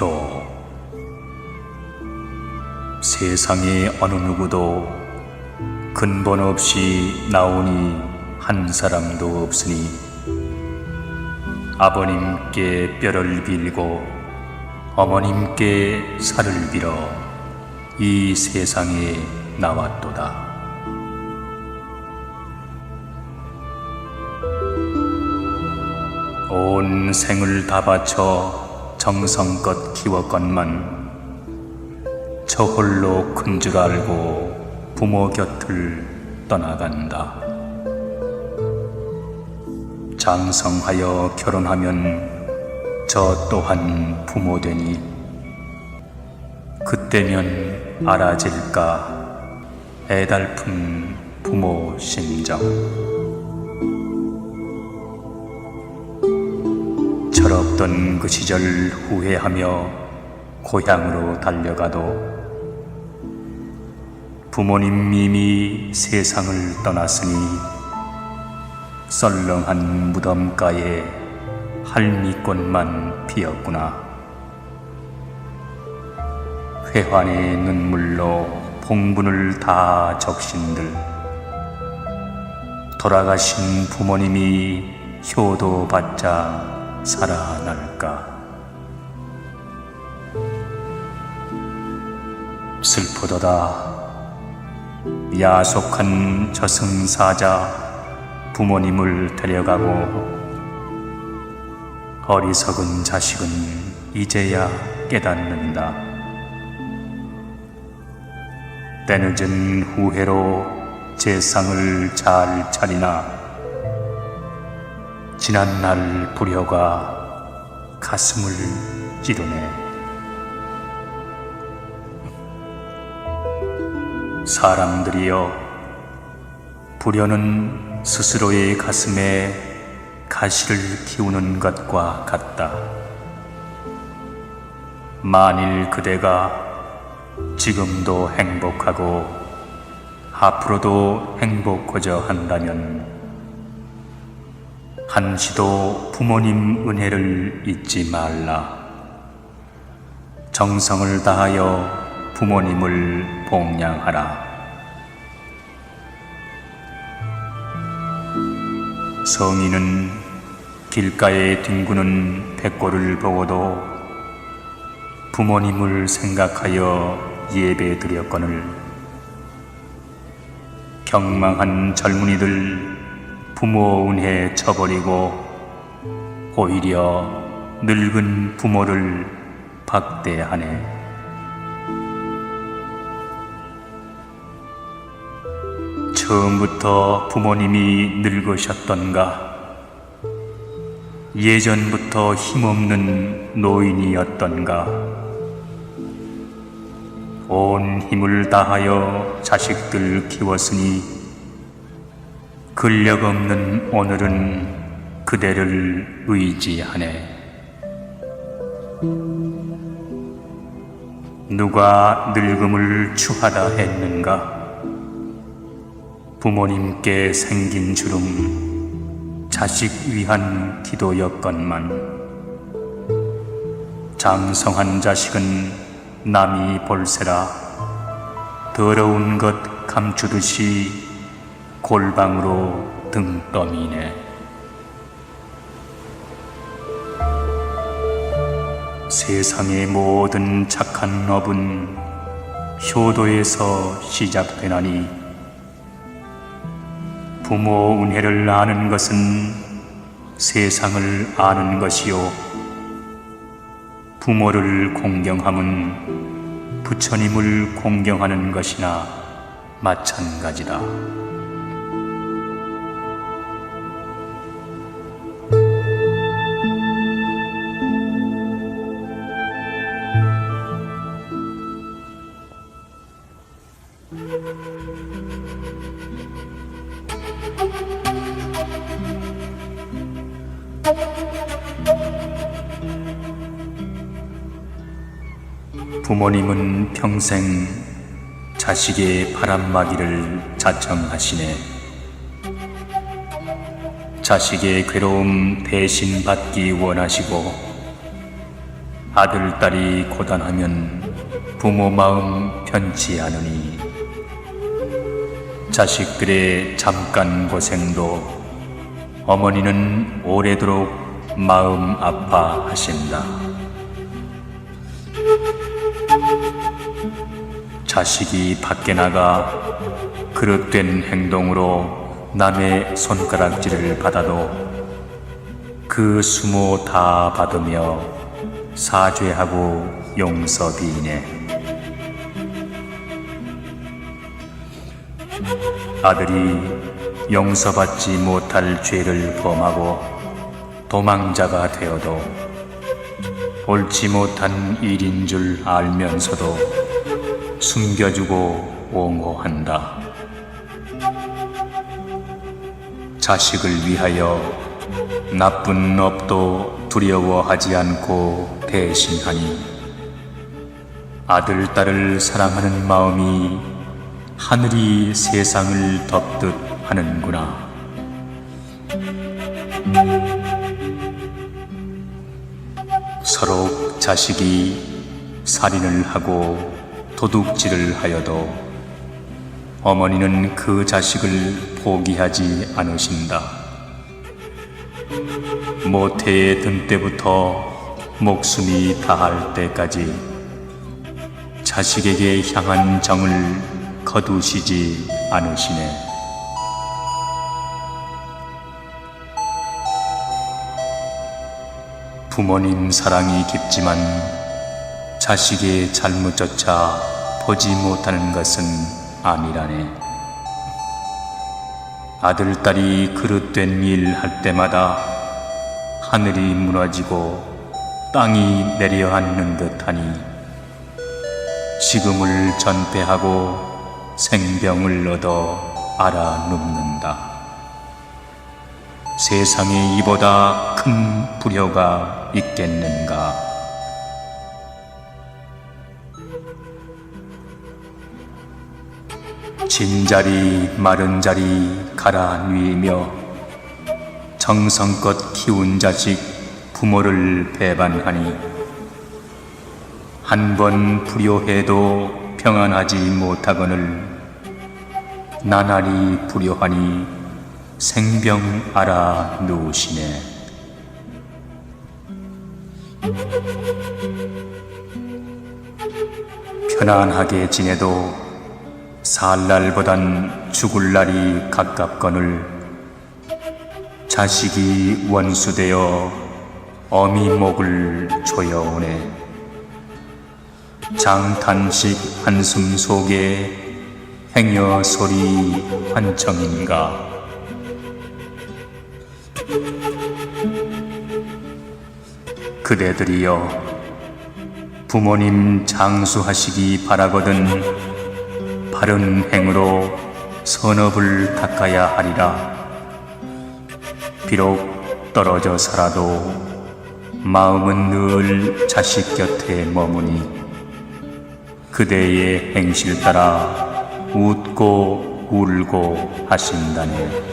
효. 세상에 어느 누구도 근본 없이 나오니 한 사람도 없으니 아버님께 뼈를 빌고 어머님께 살을 빌어 이 세상에 나왔도다. 온 생을 다 바쳐 정성껏 키웠건만 저 홀로 큰 줄 알고 부모 곁을 떠나간다. 장성하여 결혼하면 저 또한 부모 되니 그때면 알아질까 애달픈 부모 심정. 철없던 그 시절 후회하며 고향으로 달려가도 부모님 이미 세상을 떠났으니 썰렁한 무덤가에 할미꽃만 피었구나. 회환의 눈물로 봉분을 다 적신들 돌아가신 부모님이 효도받자 살아날까. 슬프도다. 야속한 저승사자 부모님을 데려가고 어리석은 자식은 이제야 깨닫는다. 때늦은 후회로 재상을 잘 차리나 지난날 불효가 가슴을 찌르네. 사람들이여, 불효는 스스로의 가슴에 가시를 키우는 것과 같다. 만일 그대가 지금도 행복하고 앞으로도 행복하자 한다면 한시도 부모님 은혜를 잊지 말라. 정성을 다하여 부모님을 봉양하라. 성인은 길가에 뒹구는 백골을 보고도 부모님을 생각하여 예배드렸거늘 경망한 젊은이들 부모 은혜 쳐버리고 오히려 늙은 부모를 박대하네. 처음부터 부모님이 늙으셨던가? 예전부터 힘없는 노인이었던가? 온 힘을 다하여 자식들 키웠으니 근력 없는 오늘은 그대를 의지하네. 누가 늙음을 추하다 했는가? 부모님께 생긴 주름 자식 위한 기도였건만 장성한 자식은 남이 볼세라 더러운 것 감추듯이 골방으로 등 떠미네. 세상의 모든 착한 업은 효도에서 시작되나니 부모 은혜를 아는 것은 세상을 아는 것이요 부모를 공경함은 부처님을 공경하는 것이나 마찬가지다. 부모님은 평생 자식의 바람막이를 자청하시네. 자식의 괴로움 대신 받기 원하시고 아들, 딸이 고단하면 부모 마음 편치 않으니 자식들의 잠깐 고생도 어머니는 오래도록 마음 아파하신다. 자식이 밖에 나가 그릇된 행동으로 남의 손가락질을 받아도 그 수모 다 받으며 사죄하고 용서 비네. 아들이 용서받지 못할 죄를 범하고 도망자가 되어도 옳지 못한 일인 줄 알면서도 숨겨주고 옹호한다. 자식을 위하여 나쁜 업도 두려워하지 않고 대신하니 아들, 딸을 사랑하는 마음이 하늘이 세상을 덮듯 하는구나. 서로 자식이 살인을 하고 도둑질을 하여도 어머니는 그 자식을 포기하지 않으신다. 모태에 든 때부터 목숨이 다할 때까지 자식에게 향한 정을 거두시지 않으시네. 부모님 사랑이 깊지만 자식의 잘못조차 보지 못하는 것은 아니라네. 아들, 딸이 그릇된 일 할 때마다 하늘이 무너지고 땅이 내려앉는 듯하니 식음을 전폐하고 생병을 얻어 알아 눕는다. 세상에 이보다 큰 불효가 있겠는가. 진자리 마른 자리 갈아 누이며 정성껏 키운 자식 부모를 배반하니 한 번 불효해도 평안하지 못하거늘 나날이 불효하니 생병 알아 누우시네. 편안하게 지내도 살 날보단 죽을 날이 가깝거늘 자식이 원수되어 어미 목을 조여오네. 장탄식 한숨 속에 행여 소리 환청인가. 그대들이여 부모님 장수하시기 바라거든 바른 행으로 선업을 닦아야 하리라. 비록 떨어져 살아도 마음은 늘 자식 곁에 머무니 그대의 행실 따라 웃고 울고 하신다네.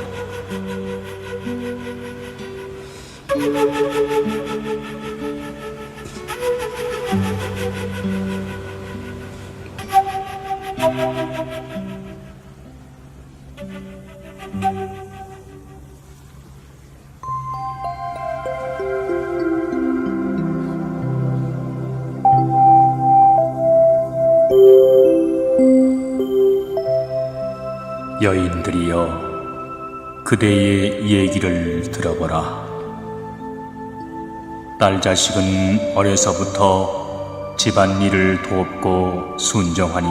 여인들이여 그대의 얘기를 들어보라. 딸 자식은 어려서부터 집안일을 돕고 순종하니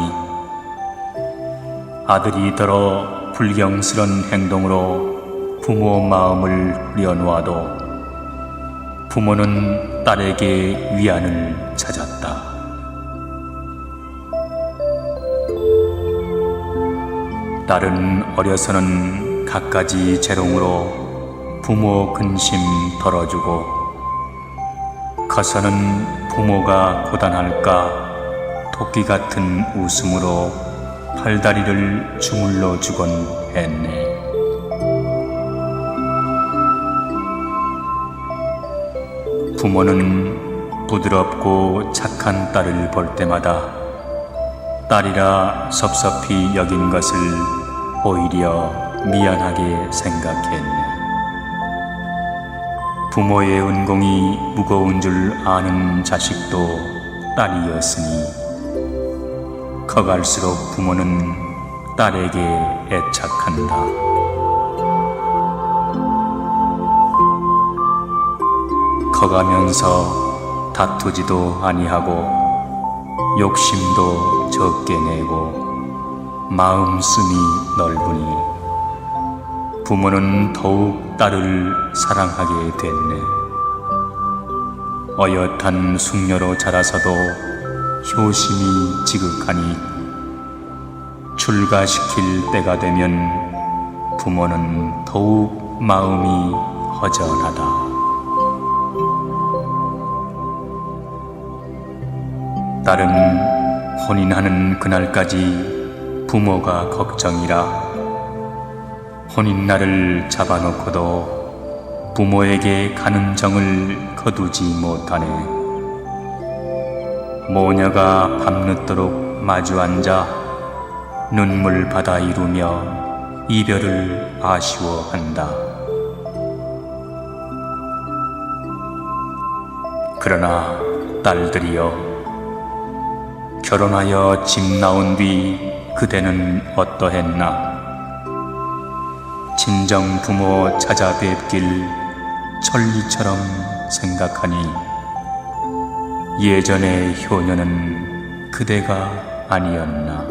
아들이 더러 불경스런 행동으로 부모 마음을 흐려놓아도 부모는 딸에게 위안을 찾았다. 딸은 어려서는 갖가지 재롱으로 부모 근심 덜어주고 커서는 부모가 고단할까 토끼 같은 웃음으로 팔다리를 주물러 주곤 했네. 부모는 부드럽고 착한 딸을 볼 때마다 딸이라 섭섭히 여긴 것을 오히려 미안하게 생각했네. 부모의 은공이 무거운 줄 아는 자식도 딸이었으니 커갈수록 부모는 딸에게 애착한다. 커가면서 다투지도 아니하고 욕심도 적게 내고 마음씀이 넓으니 부모는 더욱 딸을 사랑하게 됐네. 어엿한 숙녀로 자라서도 효심이 지극하니 출가시킬 때가 되면 부모는 더욱 마음이 허전하다. 딸은 혼인하는 그날까지 부모가 걱정이라 혼인날을 잡아놓고도 부모에게 가는 정을 거두지 못하네. 모녀가 밤늦도록 마주 앉아 눈물 바다 이루며 이별을 아쉬워한다. 그러나 딸들이여, 결혼하여 집 나온 뒤 그대는 어떠했나? 친정 부모 찾아뵙길 천리처럼 생각하니 예전의 효녀는 그대가 아니었나?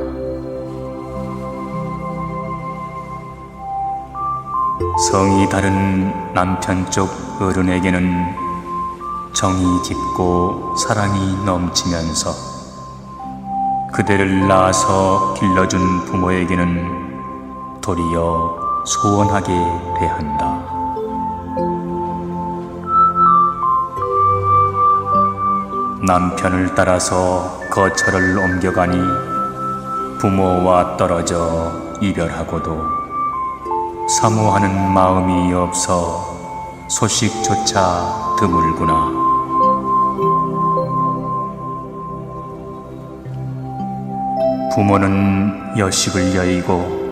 성이 다른 남편 쪽 어른에게는 정이 깊고 사랑이 넘치면서 그대를 낳아서 길러준 부모에게는 도리어 소원하게 대한다. 남편을 따라서 거처를 옮겨가니 부모와 떨어져 이별하고도 사모하는 마음이 없어 소식조차 드물구나. 부모는 여식을 여의고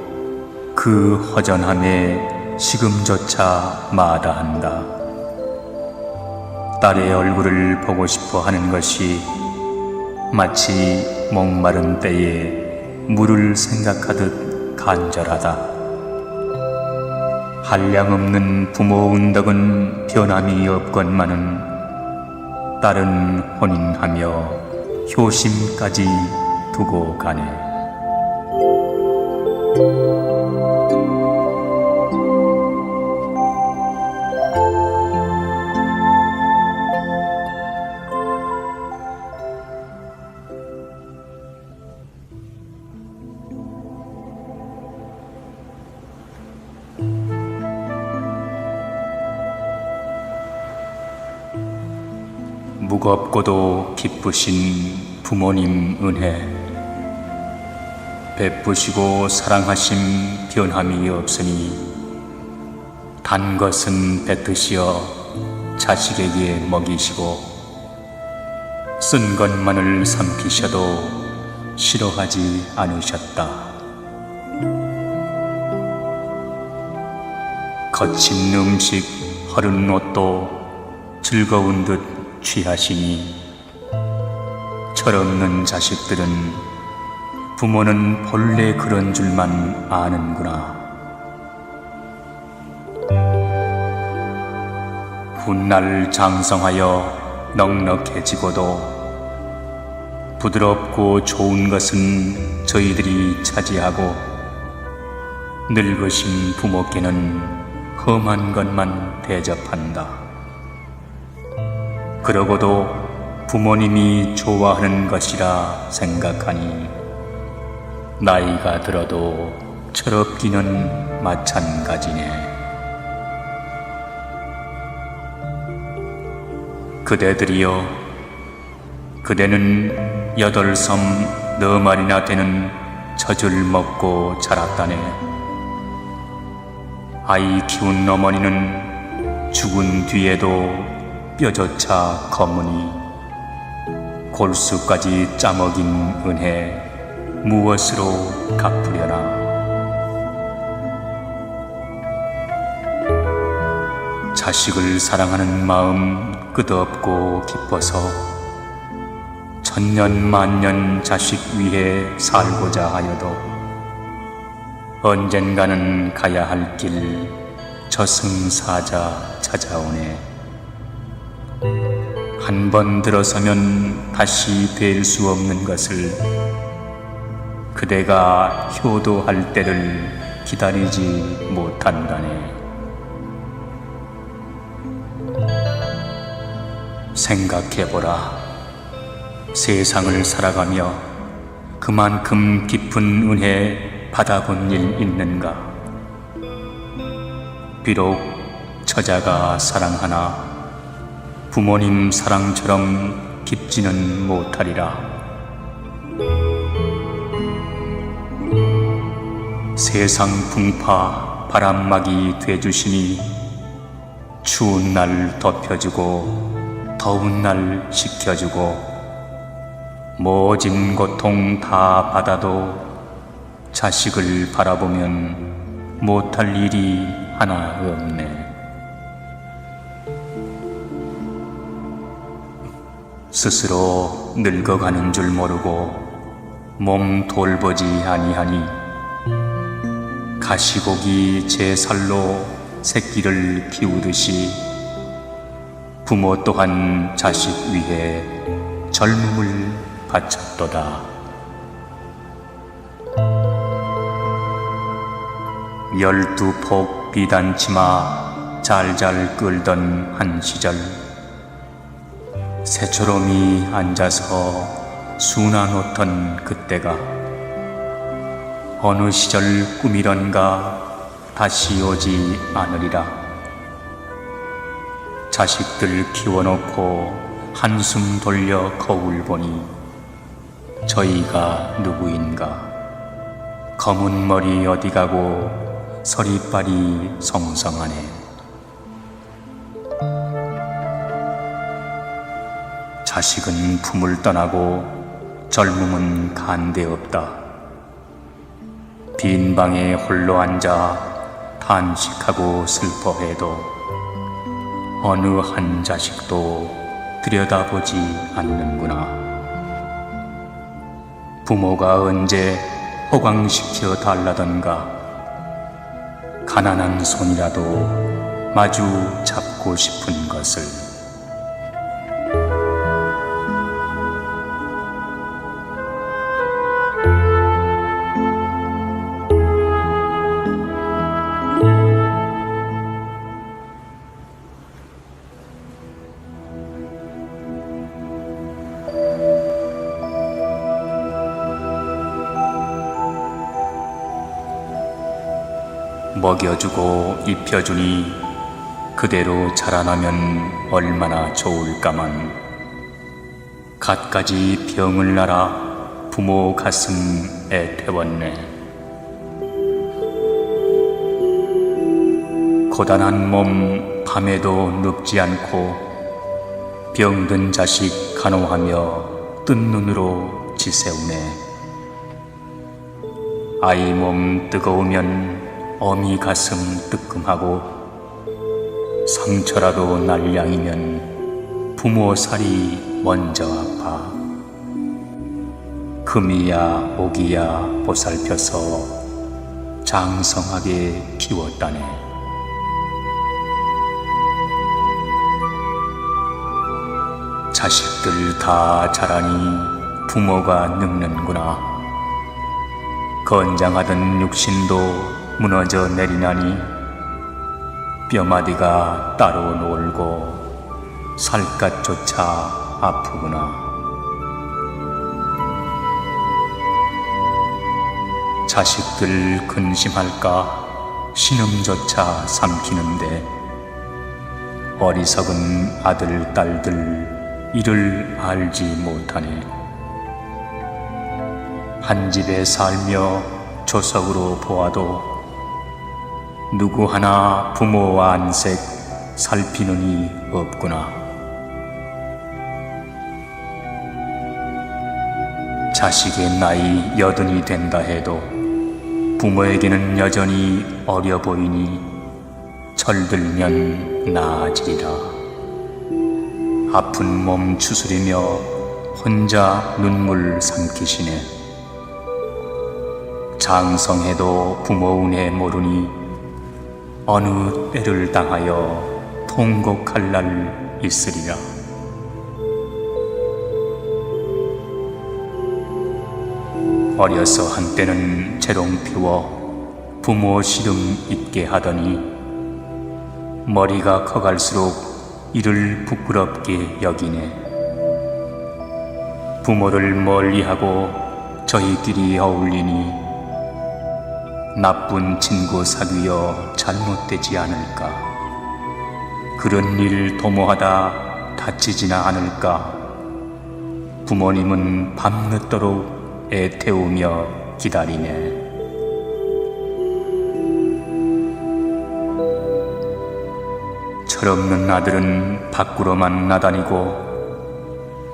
그 허전함에 식음조차 마다한다. 딸의 얼굴을 보고 싶어 하는 것이 마치 목마른 때에 물을 생각하듯 간절하다. 한량없는 부모 운덕은 변함이 없건만은 딸은 혼인하며 효심까지 두고 가네. 무겁고도 기쁘신 부모님 은혜, 베푸시고 사랑하심 변함이 없으니 단 것은 뱉으시어 자식에게 먹이시고 쓴 것만을 삼키셔도 싫어하지 않으셨다. 거친 음식, 허른 옷도 즐거운 듯 취하시니 철없는 자식들은 부모는 본래 그런 줄만 아는구나. 훗날 장성하여 넉넉해지고도 부드럽고 좋은 것은 저희들이 차지하고 늙으신 부모께는 험한 것만 대접한다. 그러고도 부모님이 좋아하는 것이라 생각하니 나이가 들어도 철없기는 마찬가지네. 그대들이여, 그대는 8섬 4마리나 되는 젖을 먹고 자랐다네. 아이 키운 어머니는 죽은 뒤에도 뼈조차 검으니 골수까지 짜먹인 은혜 무엇으로 갚으려나. 자식을 사랑하는 마음 끝없고 기뻐서 천년 만년 자식 위해 살고자 하여도 언젠가는 가야 할 길 저승사자 찾아오네. 한 번 들어서면 다시 될 수 없는 것을 그대가 효도할 때를 기다리지 못한다네. 생각해보라. 세상을 살아가며 그만큼 깊은 은혜 받아본 일 있는가? 비록 처자가 사랑하나 부모님 사랑처럼 깊지는 못하리라. 세상 풍파 바람막이 돼주시니 추운 날 덮여주고 더운 날 식혀주고 모진 고통 다 받아도 자식을 바라보면 못할 일이 하나 없네. 스스로 늙어가는 줄 모르고 몸 돌보지 아니하니 가시고기 제 살로 새끼를 키우듯이 부모 또한 자식 위해 젊음을 바쳤도다. 열두 폭 비단치마 잘잘 끌던 한 시절 새초롬이 앉아서 수나놓던 그때가 어느 시절 꿈이런가 다시 오지 않으리라. 자식들 키워놓고 한숨 돌려 거울 보니 저희가 누구인가. 검은 머리 어디 가고 서리빨이 성성하네. 자식은 품을 떠나고 젊음은 간데없다. 빈 방에 홀로 앉아 탄식하고 슬퍼해도 어느 한 자식도 들여다보지 않는구나. 부모가 언제 호강시켜 달라던가. 가난한 손이라도 마주 잡고 싶은 것을. 먹여주고 입혀주니 그대로 자라나면 얼마나 좋을까만 갖가지 병을 앓아 부모 가슴 애태웠네. 고단한 몸 밤에도 눕지 않고 병든 자식 간호하며 뜬 눈으로 지새우네. 아이 몸 뜨거우면 어미 가슴 뜨끔하고 상처라도 날 양이면 부모 살이 먼저 아파. 금이야 오기야 보살펴서 장성하게 키웠다네. 자식들 다 자라니 부모가 늙는구나. 건장하던 육신도 무너져 내리나니 뼈마디가 따로 놀고 살갗조차 아프구나. 자식들 근심할까 신음조차 삼키는데 어리석은 아들 딸들 이를 알지 못하네. 한 집에 살며 조석으로 보아도 누구 하나 부모 안색 살피는 이 없구나. 자식의 나이 80이 된다 해도 부모에게는 여전히 어려 보이니 철들면 나아지리라. 아픈 몸 추스리며 혼자 눈물 삼키시네. 장성해도 부모 은혜 모르니 어느 때를 당하여 통곡할 날 있으리라. 어려서 한때는 재롱 피워 부모 시름 잊게 하더니 머리가 커갈수록 이를 부끄럽게 여기네. 부모를 멀리하고 저희끼리 어울리니 나쁜 친구 사귀어 잘못되지 않을까? 그런 일 도모하다 다치지나 않을까? 부모님은 밤늦도록 애태우며 기다리네. 철없는 아들은 밖으로만 나다니고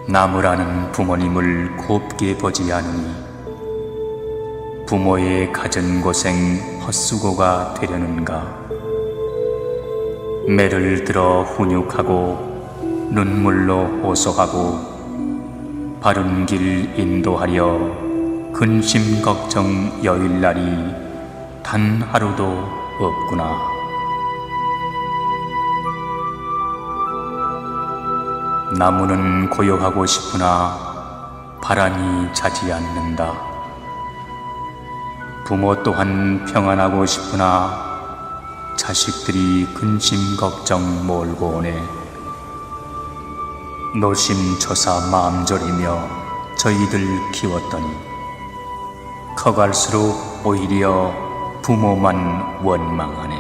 나무라는 부모님을 곱게 보지 않으니 부모의 갖은 고생 헛수고가 되려는가. 매를 들어 훈육하고 눈물로 호소하고 바른 길 인도하려 근심 걱정 여일 날이 단 하루도 없구나. 나무는 고요하고 싶으나 바람이 자지 않는다. 부모 또한 평안하고 싶으나 자식들이 근심 걱정 몰고 오네. 노심초사 마음 졸이며 저희들 키웠더니 커갈수록 오히려 부모만 원망하네.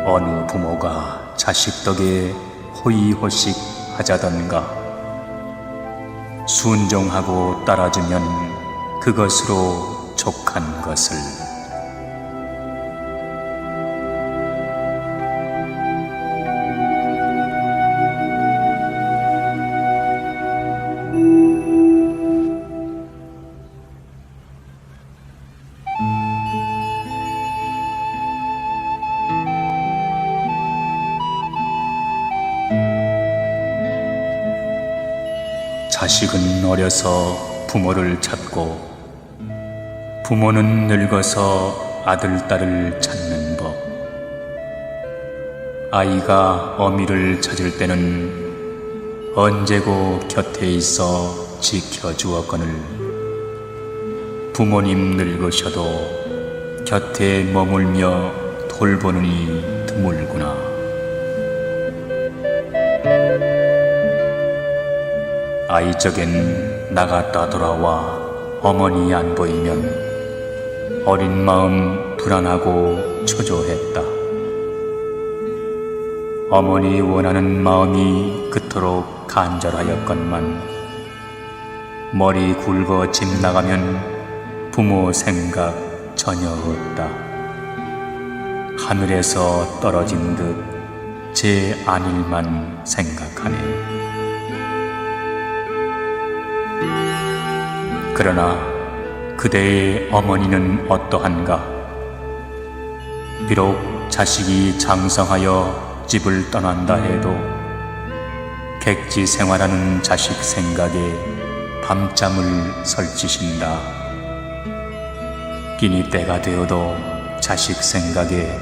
어느 부모가 자식 덕에 호의호식 하자던가. 순종하고 따라주면 그것으로 족한 것을. 자식은 어려서 부모를 찾고 부모는 늙어서 아들, 딸을 찾는 법. 아이가 어미를 찾을 때는 언제고 곁에 있어 지켜주었거늘 부모님 늙으셔도 곁에 머물며 돌보느니 드물구나. 아이 적엔 나갔다 돌아와 어머니 안 보이면 어린 마음 불안하고 초조했다. 어머니 원하는 마음이 그토록 간절하였건만 머리 굵어 집 나가면 부모 생각 전혀 없다. 하늘에서 떨어진 듯 제 안일만 생각하네. 그러나 그대의 어머니는 어떠한가? 비록 자식이 장성하여 집을 떠난다 해도 객지 생활하는 자식 생각에 밤잠을 설치신다. 끼니 때가 되어도 자식 생각에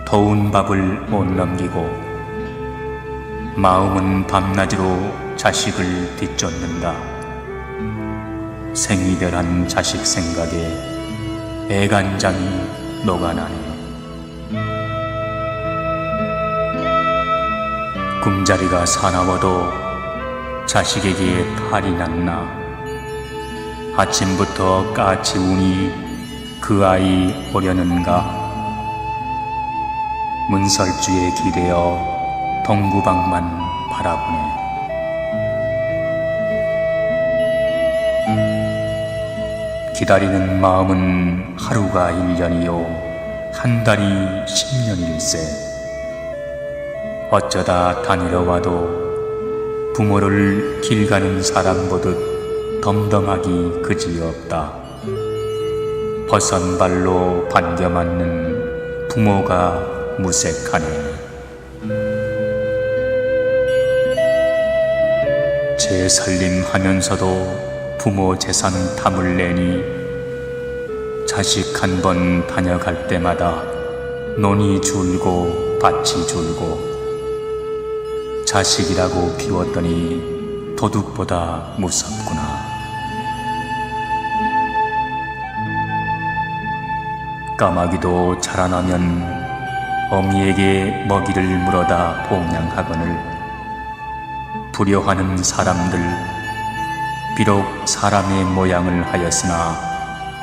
더운 밥을 못 넘기고 마음은 밤낮으로 자식을 뒤쫓는다. 생이별한 자식 생각에 애간장이 녹아나네. 꿈자리가 사나워도 자식에게 탈이 났나. 아침부터 까치 우니 그 아이 오려는가. 문설주에 기대어 동구방만 바라보네. 기다리는 마음은 하루가 1년이요 한 달이 10년일세. 어쩌다 다니러 와도 부모를 길 가는 사람 보듯 덤덤하기 그지없다. 버선발로 반겨 맞는 부모가 무색하네. 재살림하면서도 부모 재산 탐을 내니 자식 한 번 다녀갈 때마다 논이 줄고 밭이 줄고 자식이라고 비웠더니 도둑보다 무섭구나. 까마귀도 자라나면 어미에게 먹이를 물어다 봉양하거늘 부려하는 사람들, 비록 사람의 모양을 하였으나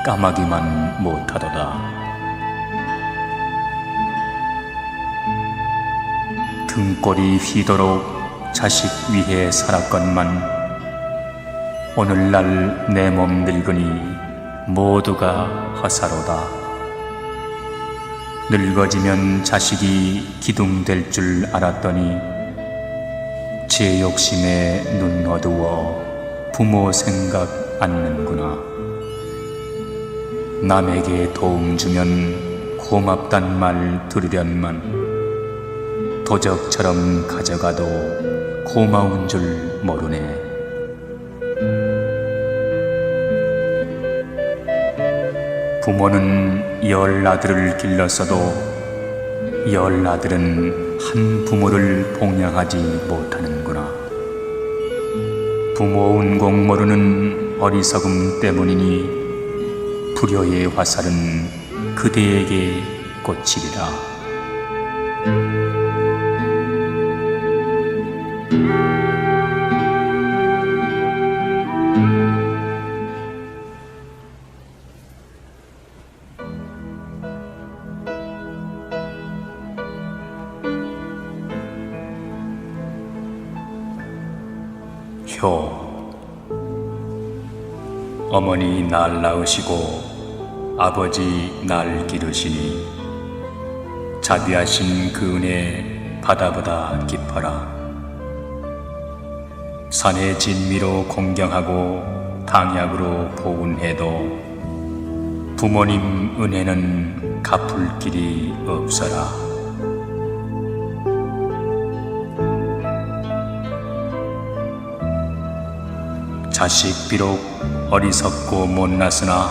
까마귀만 못하도다. 등골이 휘도록 자식 위해 살았건만 오늘날 내 몸 늙으니 모두가 허사로다. 늙어지면 자식이 기둥될 줄 알았더니 제 욕심에 눈 어두워 부모 생각 않는구나. 남에게 도움 주면 고맙단 말 들으련만 도적처럼 가져가도 고마운 줄 모르네. 부모는 10아들을 길렀어도 10아들은 한 부모를 봉양하지 못하는구나. 부모 운공 모르는 어리석음 때문이니 불효의 화살은 그대에게 꽂히리라. 효, 어머니 날 낳으시고 아버지 날 기르시니 자비하신 그 은혜 바다보다 깊어라. 산의 진미로 공경하고 당약으로 보은해도 부모님 은혜는 갚을 길이 없어라. 자식 비록 어리석고 못났으나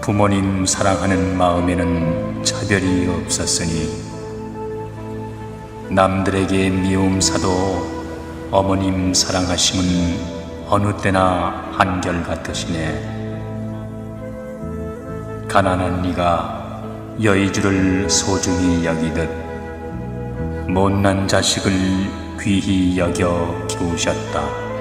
부모님 사랑하는 마음에는 차별이 없었으니 남들에게 미움사도 어머님 사랑하심은 어느 때나 한결같으시네. 가난한 네가 여의주를 소중히 여기듯 못난 자식을 귀히 여겨 키우셨다.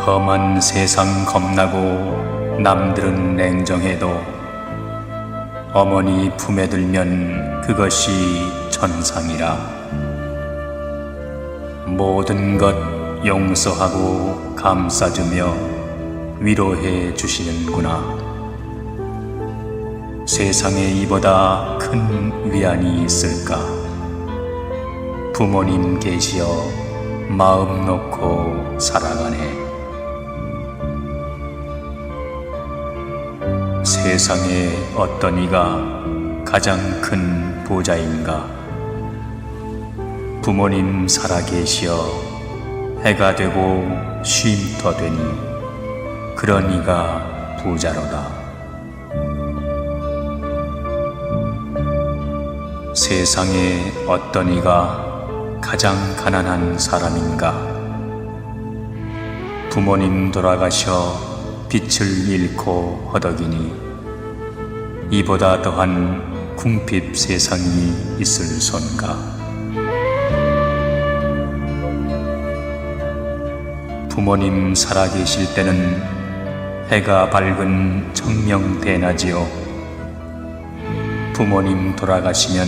험한 세상 겁나고 남들은 냉정해도 어머니 품에 들면 그것이 천상이라. 모든 것 용서하고 감싸주며 위로해 주시는구나. 세상에 이보다 큰 위안이 있을까. 부모님 계시어 마음 놓고 살아가네. 세상에 어떤 이가 가장 큰 부자인가. 부모님 살아계시어 해가 되고 쉼터 되니 그런 이가 부자로다. 세상에 어떤 이가 가장 가난한 사람인가. 부모님 돌아가셔 빛을 잃고 허덕이니 이보다 더한 궁핍 세상이 있을 손가. 부모님 살아계실 때는 해가 밝은 청명대낮이요 부모님 돌아가시면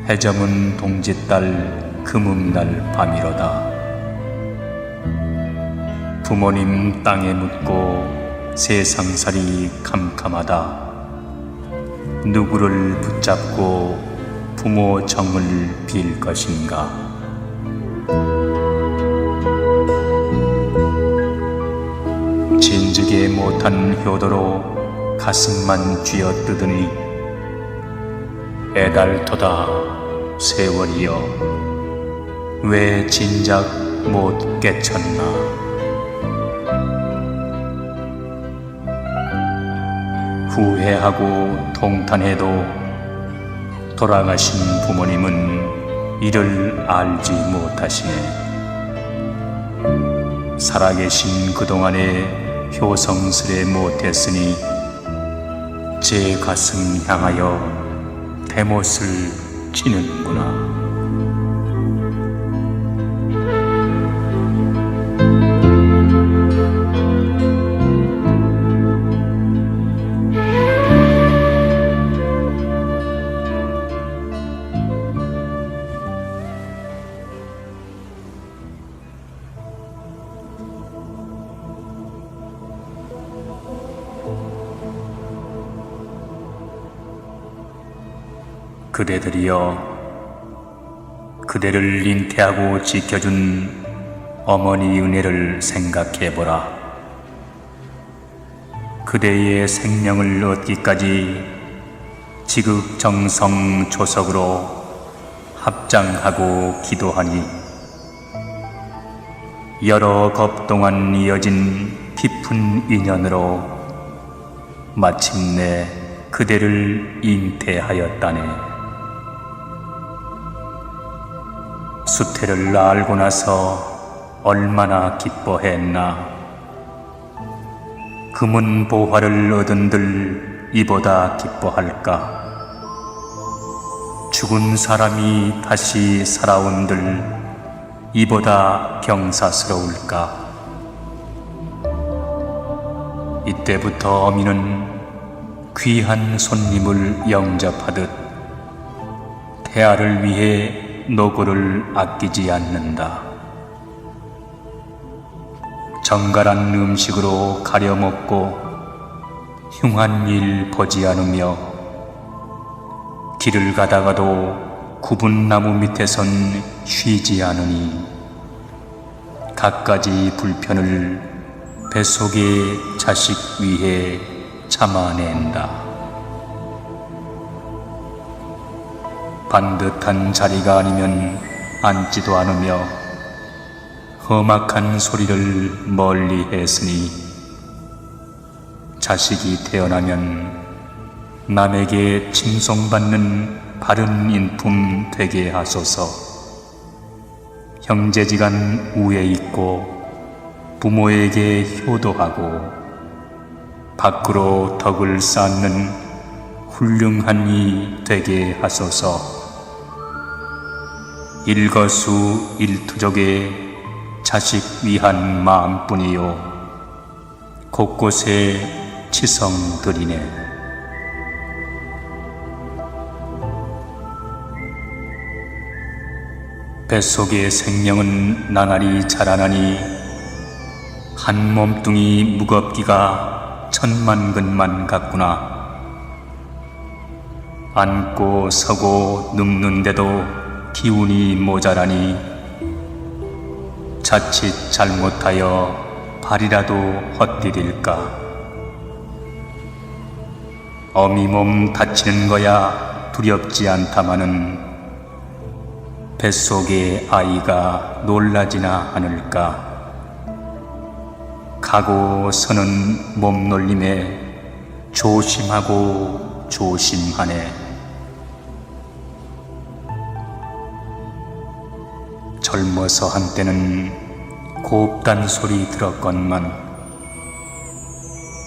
해저문 동짓달 금음날 밤이로다. 부모님 땅에 묻고 세상살이 캄캄하다. 누구를 붙잡고 부모 정을 빌 것인가? 진즉에 못한 효도로 가슴만 쥐어뜯으니 애달토다 세월이여 왜 진작 못 깨쳤나? 후회하고 통탄해도 돌아가신 부모님은 이를 알지 못하시네. 살아계신 그동안에 효성스레 못했으니 제 가슴 향하여 대못을 치는구나. 그대들이여, 그대를 잉태하고 지켜준 어머니 은혜를 생각해보라. 그대의 생명을 얻기까지 지극정성 조석으로 합장하고 기도하니 여러 겁 동안 이어진 깊은 인연으로 마침내 그대를 잉태하였다네. 수태를 알고 나서 얼마나 기뻐했나. 금은 보화를 얻은들 이보다 기뻐할까. 죽은 사람이 다시 살아온들 이보다 경사스러울까. 이때부터 어미는 귀한 손님을 영접하듯 태아를 위해 노고를 아끼지 않는다. 정갈한 음식으로 가려 먹고 흉한 일 보지 않으며 길을 가다가도 굽은 나무 밑에선 쉬지 않으니 갖가지 불편을 뱃속의 자식 위해 참아낸다. 반듯한 자리가 아니면 앉지도 않으며 험악한 소리를 멀리 했으니 자식이 태어나면 남에게 칭송받는 바른 인품 되게 하소서. 형제지간 우애 있고 부모에게 효도하고 밖으로 덕을 쌓는 훌륭한 이 되게 하소서. 일거수일투족의 자식 위한 마음뿐이요 곳곳에 치성드리네. 뱃속의 생명은 나날이 자라나니 한 몸뚱이 무겁기가 천만근만 같구나. 앉고 서고 눕는데도 기운이 모자라니 자칫 잘못하여 발이라도 헛디딜까. 어미 몸 다치는 거야 두렵지 않다마는 뱃속의 아이가 놀라지나 않을까. 가고 서는 몸놀림에 조심하고 조심하네. 젊어서 한때는 곱단 소리 들었건만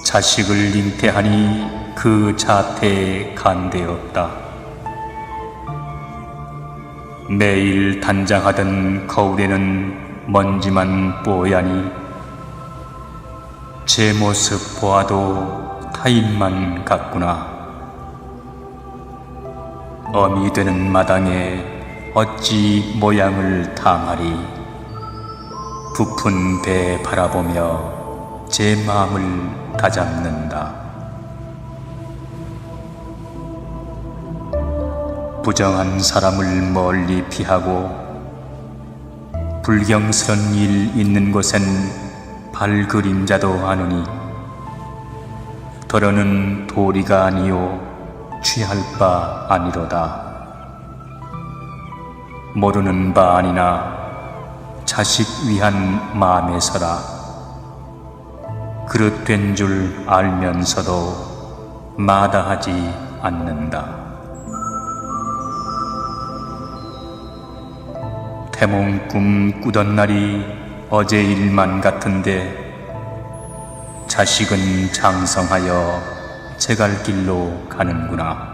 자식을 잉태하니 그 자태에 간대없다. 매일 단장하던 거울에는 먼지만 뽀야니 제 모습 보아도 타인만 같구나. 어미 되는 마당에 어찌 모양을 당하리. 부푼 배 바라보며 제 마음을 다잡는다. 부정한 사람을 멀리 피하고 불경스런 일 있는 곳엔 발그림자도 아느니 더러는 도리가 아니요 취할 바 아니로다. 모르는 바 아니나 자식 위한 마음에서라. 그릇 된 줄 알면서도 마다하지 않는다. 태몽 꿈 꾸던 날이 어제 일만 같은데 자식은 장성하여 제갈 길로 가는구나.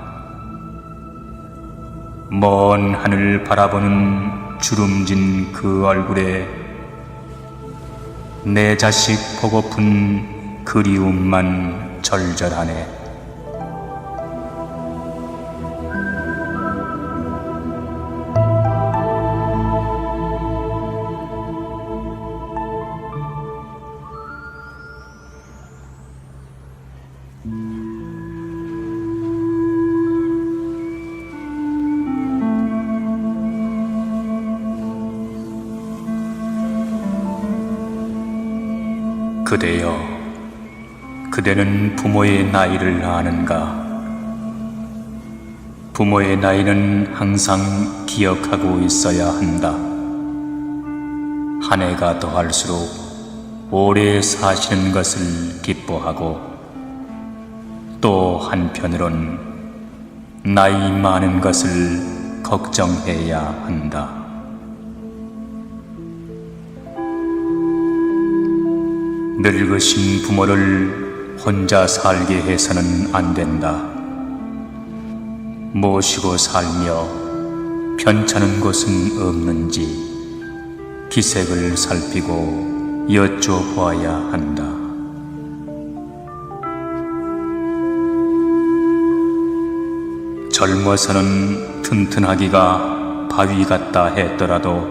먼 하늘 바라보는 주름진 그 얼굴에 내 자식 보고픈 그리움만 절절하네. 그대여, 그대는 부모의 나이를 아는가? 부모의 나이는 항상 기억하고 있어야 한다. 한 해가 더할수록 오래 사시는 것을 기뻐하고 또 한편으론 나이 많은 것을 걱정해야 한다. 늙으신 부모를 혼자 살게 해서는 안 된다. 모시고 살며 편찮은 곳은 없는지 기색을 살피고 여쭤보아야 한다. 젊어서는 튼튼하기가 바위 같다 했더라도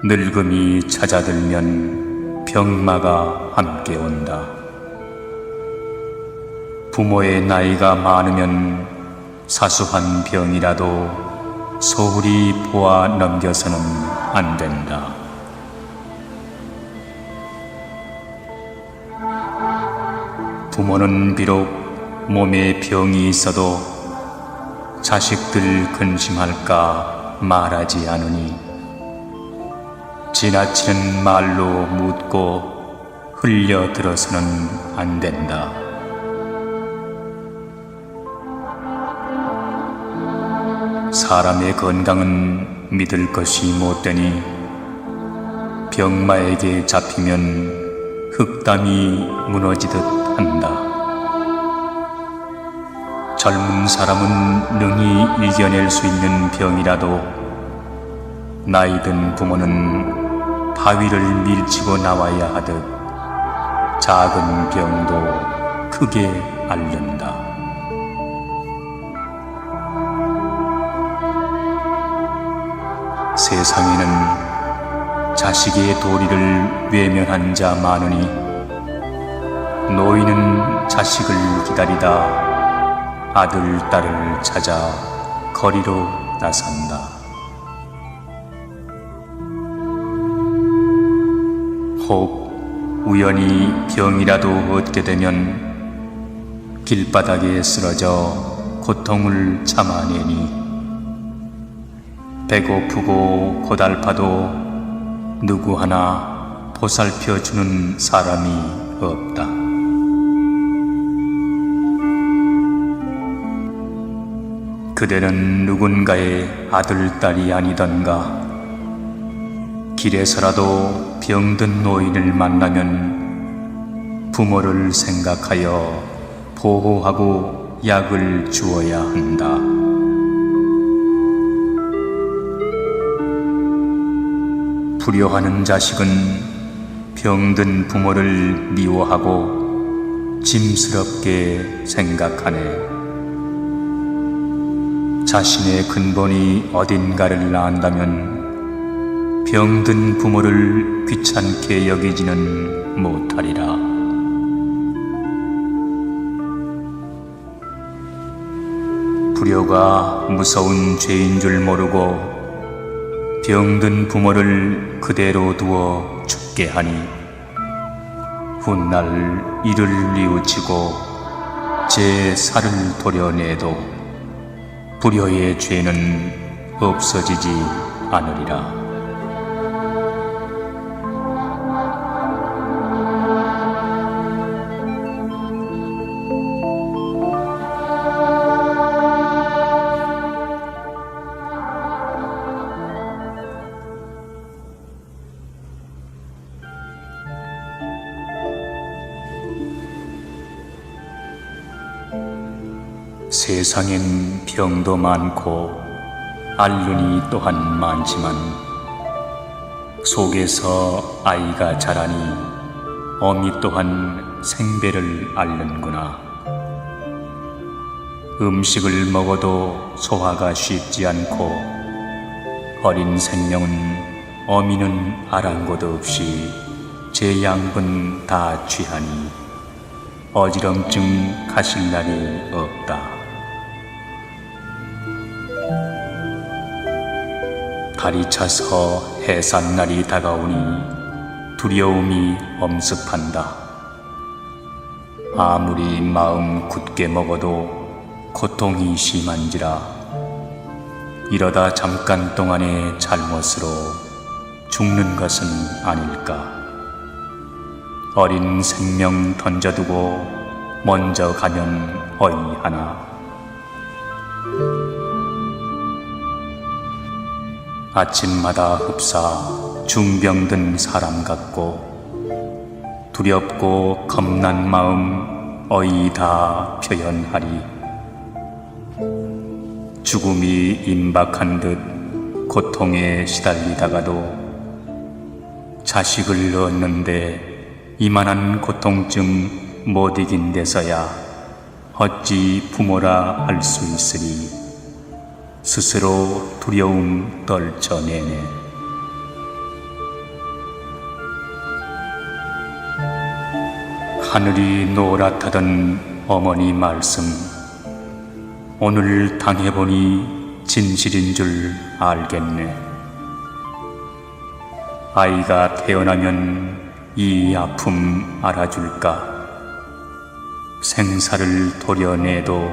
늙음이 찾아들면 병마가 함께 온다. 부모의 나이가 많으면 사소한 병이라도 소홀히 보아 넘겨서는 안 된다. 부모는 비록 몸에 병이 있어도 자식들 근심할까 말하지 않으니 지나치는 말로 묻고 흘려들어서는 안 된다. 사람의 건강은 믿을 것이 못되니 병마에게 잡히면 흙담이 무너지듯 한다. 젊은 사람은 능히 이겨낼 수 있는 병이라도 나이든 부모는 바위를 밀치고 나와야 하듯 작은 병도 크게 앓는다. 세상에는 자식의 도리를 외면한 자 많으니 노인은 자식을 기다리다 아들, 딸을 찾아 거리로 나선다. 혹 우연히 병이라도 얻게 되면 길바닥에 쓰러져 고통을 참아내니 배고프고 고달파도 누구 하나 보살펴주는 사람이 없다. 그대는 누군가의 아들, 딸이 아니던가. 길에서라도 병든 노인을 만나면 부모를 생각하여 보호하고 약을 주어야 한다. 불효하는 자식은 병든 부모를 미워하고 짐스럽게 생각하네. 자신의 근본이 어딘가를 안다면 병든 부모를 귀찮게 여기지는 못하리라. 불효가 무서운 죄인 줄 모르고 병든 부모를 그대로 두어 죽게 하니 훗날 이를 뉘우치고 제 살을 도려내도 불효의 죄는 없어지지 않으리라. 세상엔 병도 많고 앓는이 또한 많지만 속에서 아이가 자라니 어미 또한 생배를 앓는구나. 음식을 먹어도 소화가 쉽지 않고 어린 생명은 어미는 아랑곳 없이 제 양분 다 취하니 어지럼증 가실 날이 없다. 달이 차서 해산날이 다가오니 두려움이 엄습한다. 아무리 마음 굳게 먹어도 고통이 심한지라 이러다 잠깐 동안의 잘못으로 죽는 것은 아닐까. 어린 생명 던져두고 먼저 가면 어이하나. 아침마다 흡사 중병든 사람 같고 두렵고 겁난 마음 어이 다 표현하리. 죽음이 임박한 듯 고통에 시달리다가도 자식을 얻는데 이만한 고통쯤 못 이긴 데서야 어찌 부모라 할 수 있으리. 스스로 두려움 떨쳐내네. 하늘이 노랗다던 어머니 말씀, 오늘 당해보니 진실인 줄 알겠네. 아이가 태어나면 이 아픔 알아줄까? 생사를 도려내도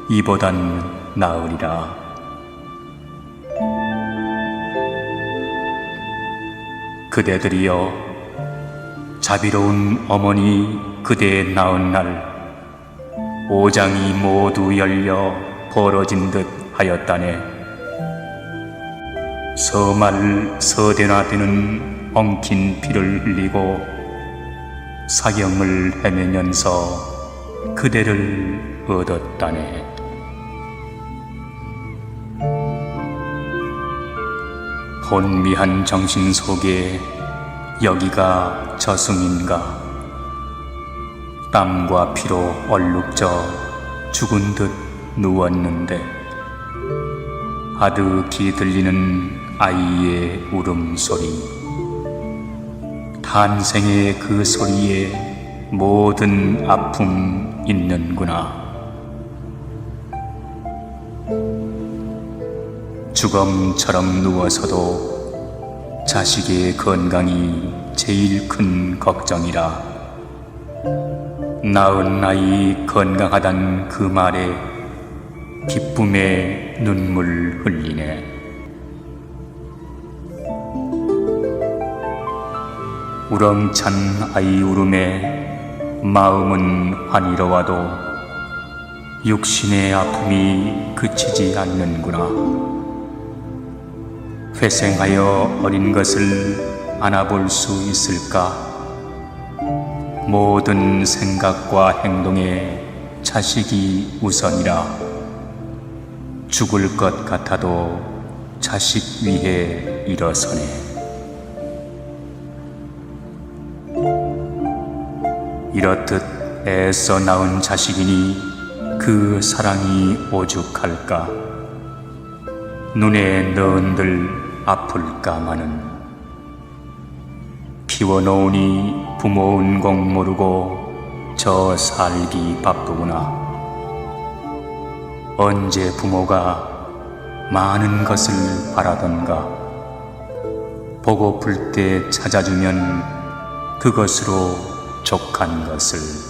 이보단 나으리라. 그대들이여, 자비로운 어머니 그대 낳은 날 오장이 모두 열려 벌어진 듯 하였다네. 서말 서대나되는 엉킨 피를 흘리고 사경을 헤매면서 그대를 얻었다네. 혼미한 정신 속에 여기가 저승인가. 땀과 피로 얼룩져 죽은 듯 누웠는데 아득히 들리는 아이의 울음소리, 탄생의 그 소리에 모든 아픔 있는구나. 주검처럼 누워서도 자식의 건강이 제일 큰 걱정이라. 낳은 아이 건강하단 그 말에 기쁨의 눈물 흘리네. 우렁찬 아이 울음에 마음은 환희로워도 육신의 아픔이 그치지 않는구나. 회생하여 어린 것을 안아볼 수 있을까? 모든 생각과 행동에 자식이 우선이라. 죽을 것 같아도 자식 위해 일어서네. 이렇듯 애써 낳은 자식이니 그 사랑이 오죽할까. 눈에 넣은들 아플까마는 피워놓으니 부모 은공 모르고 저 살기 바쁘구나. 언제 부모가 많은 것을 바라던가. 보고플 때 찾아주면 그것으로 족한 것을.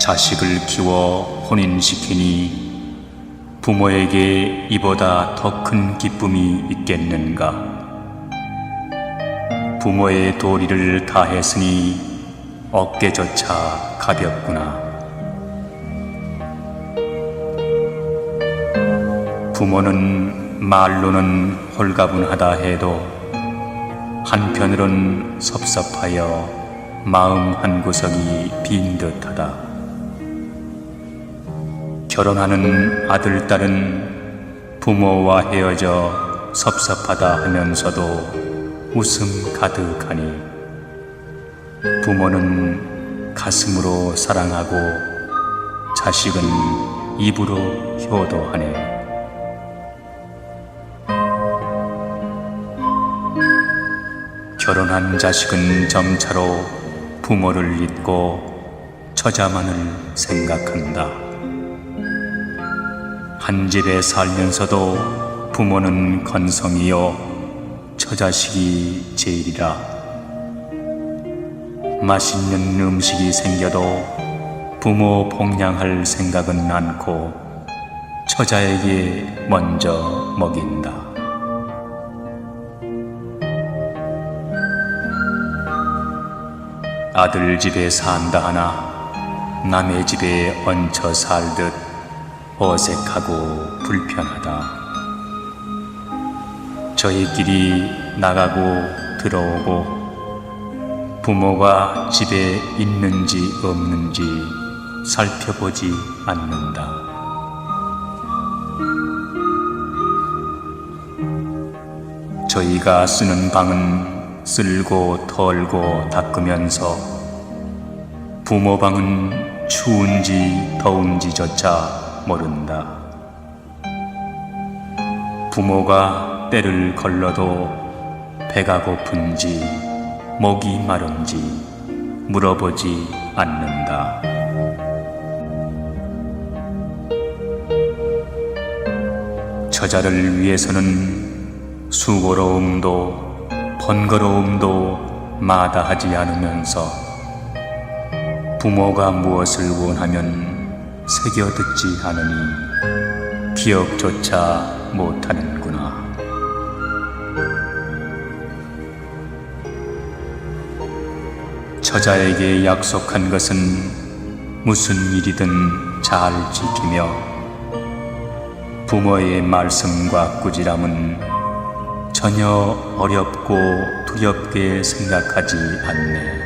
자식을 키워 혼인시키니 부모에게 이보다 더 큰 기쁨이 있겠는가. 부모의 도리를 다했으니 어깨조차 가볍구나. 부모는 말로는 홀가분하다 해도 한편으론 섭섭하여 마음 한구석이 빈 듯하다. 결혼하는 아들, 딸은 부모와 헤어져 섭섭하다 하면서도 웃음 가득하니 부모는 가슴으로 사랑하고 자식은 입으로 효도하네. 결혼한 자식은 점차로 부모를 잊고 처자만을 생각한다. 한 집에 살면서도 부모는 건성이요 처자식이 제일이라. 맛있는 음식이 생겨도 부모 복양할 생각은 않고 처자에게 먼저 먹인다. 아들 집에 산다 하나 남의 집에 얹혀 살듯 어색하고 불편하다. 저희끼리 나가고 들어오고 부모가 집에 있는지 없는지 살펴보지 않는다. 저희가 쓰는 방은 쓸고 털고 닦으면서 부모 방은 추운지 더운지조차 모른다. 부모가 때를 걸러도 배가 고픈지 목이 마른지 물어보지 않는다. 처자를 위해서는 수고로움도 번거로움도 마다하지 않으면서 부모가 무엇을 원하면 새겨듣지 않으니 기억조차 못하는구나. 처자에게 약속한 것은 무슨 일이든 잘 지키며 부모의 말씀과 꾸지람은 전혀 어렵고 두렵게 생각하지 않네.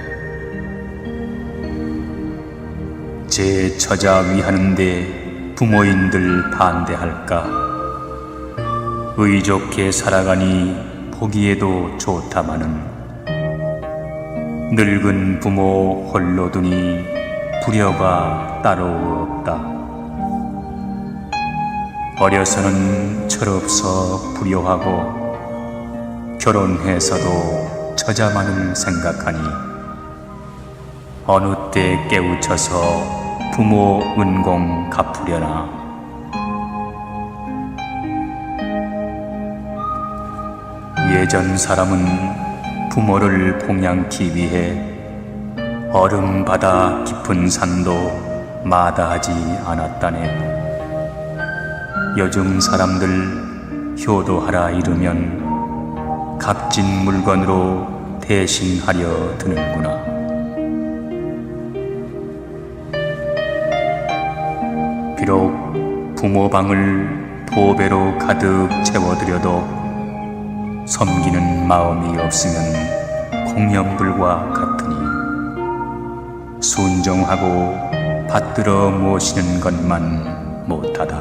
제 처자 위하는데 부모인들 반대할까? 의좋게 살아가니 보기에도 좋다마는 늙은 부모 홀로 두니 불효가 따로 없다. 어려서는 철없어 불효하고 결혼해서도 처자만을 생각하니 어느 때 깨우쳐서 부모 은공 갚으려나. 예전 사람은 부모를 봉양키 위해 얼음 바다 깊은 산도 마다하지 않았다네. 요즘 사람들 효도하라 이르면 값진 물건으로 대신하려 드는구나. 비록 부모 방을 도배로 가득 채워드려도 섬기는 마음이 없으면 공연불과 같으니 순종하고 받들어 모시는 것만 못하다.